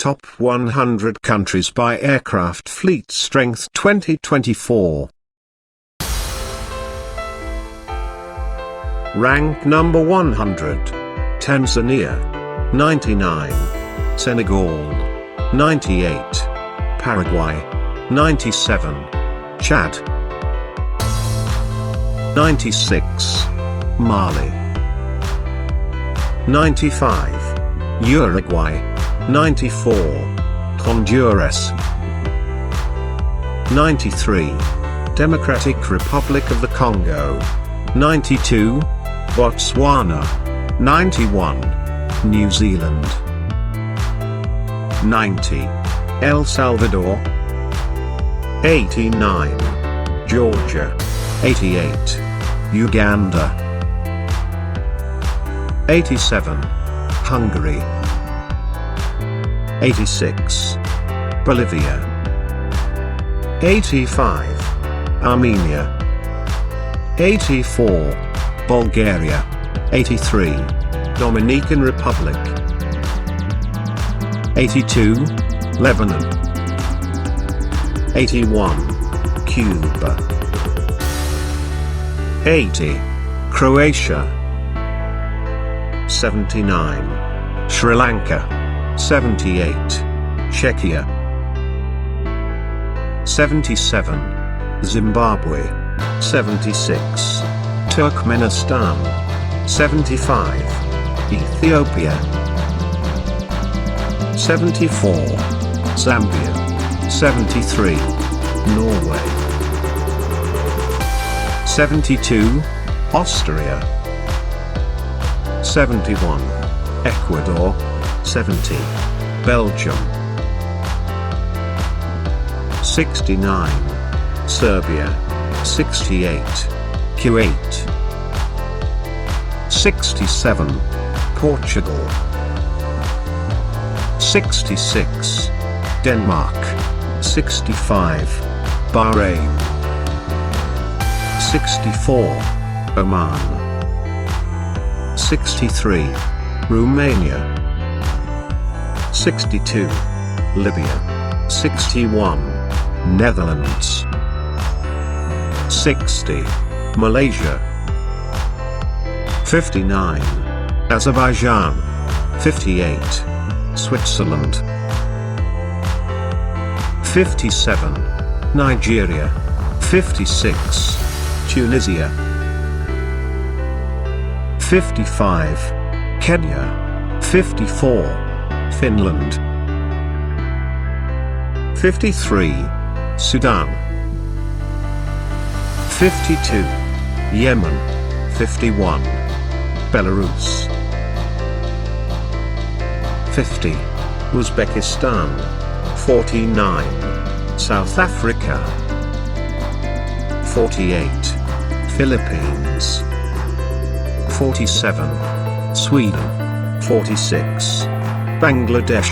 Top 100 countries by aircraft fleet strength 2024. Rank number 100. Tanzania. 99. Senegal. 98. Paraguay. 97. Chad. 96. Mali. 95. Uruguay. 94. Honduras. 93. Democratic Republic of the Congo. 92. Botswana. 91. New Zealand. 90. El Salvador. 89. Georgia. 88. Uganda. 87. Hungary. 86. Bolivia. 85. Armenia. 84. Bulgaria. 83. Dominican Republic. 82. Lebanon. 81. Cuba. 80. Croatia. 79. Sri Lanka. 78. Czechia. 77. Zimbabwe. 76. Turkmenistan. 75. Ethiopia. 74. Zambia. 73. Norway. 72. Austria. 71. Ecuador. 70. Belgium. 69. Serbia. 68. Kuwait. 67. Portugal. 66. Denmark. 65. Bahrain. 64. Oman. 63. Romania. 62. Libya. 61. Netherlands. 60. Malaysia. 59. Azerbaijan. 58. Switzerland. 57. Nigeria. 56. Tunisia. 55. Kenya. 54. Finland. 53. Sudan. 52. Yemen. 51. Belarus. 50. Uzbekistan. 49. South Africa. 48. Philippines. 47. Sweden. 46. Bangladesh.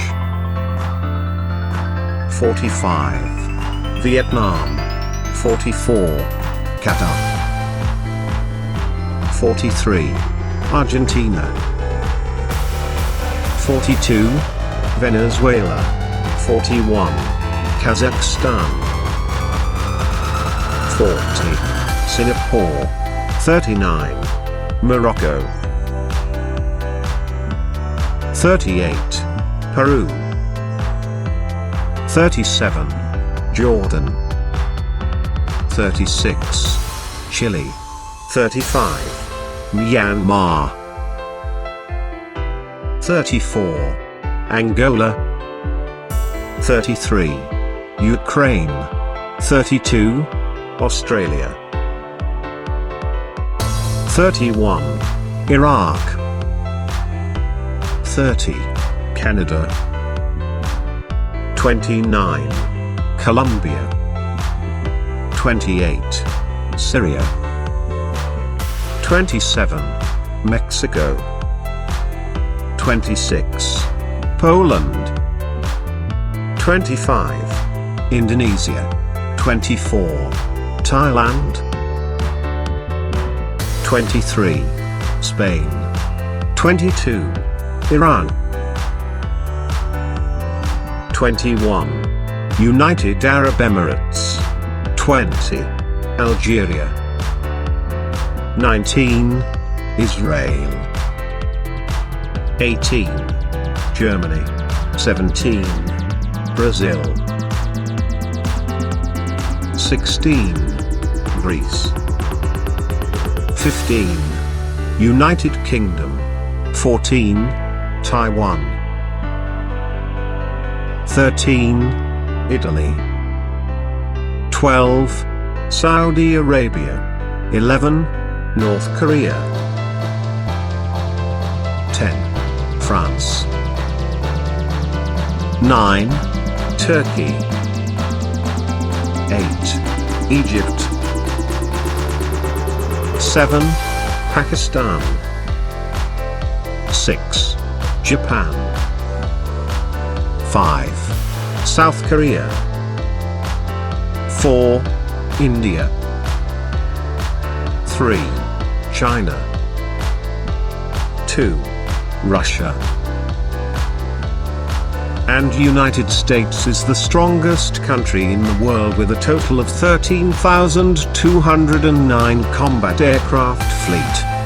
45. Vietnam. 44. Qatar. 43. Argentina. 42. Venezuela. 41. Kazakhstan. 40. Singapore. 39. Morocco. 38. Peru. 37. Jordan. 36. Chile. 35. Myanmar. 34. Angola. 33. Ukraine. 32. Australia. 31. Iraq. 30. Canada. 29. Colombia. 28. Syria. 27. Mexico. 26. Poland. 25. Indonesia. 24. Thailand. 23. Spain. 22. Iran. 21. United Arab Emirates. 20. Algeria. 19. Israel. 18. Germany. 17. Brazil. 16. Greece. 15. United Kingdom. 14. Taiwan. 13. Italy. 12. Saudi Arabia. 11. North Korea. 10. France. 9. Turkey. 8. Egypt. 7. Pakistan. 6. Japan. 5. South Korea. 4. India. 3. China. 2. Russia. And United States is the strongest country in the world with a total of 13,209 combat aircraft fleet.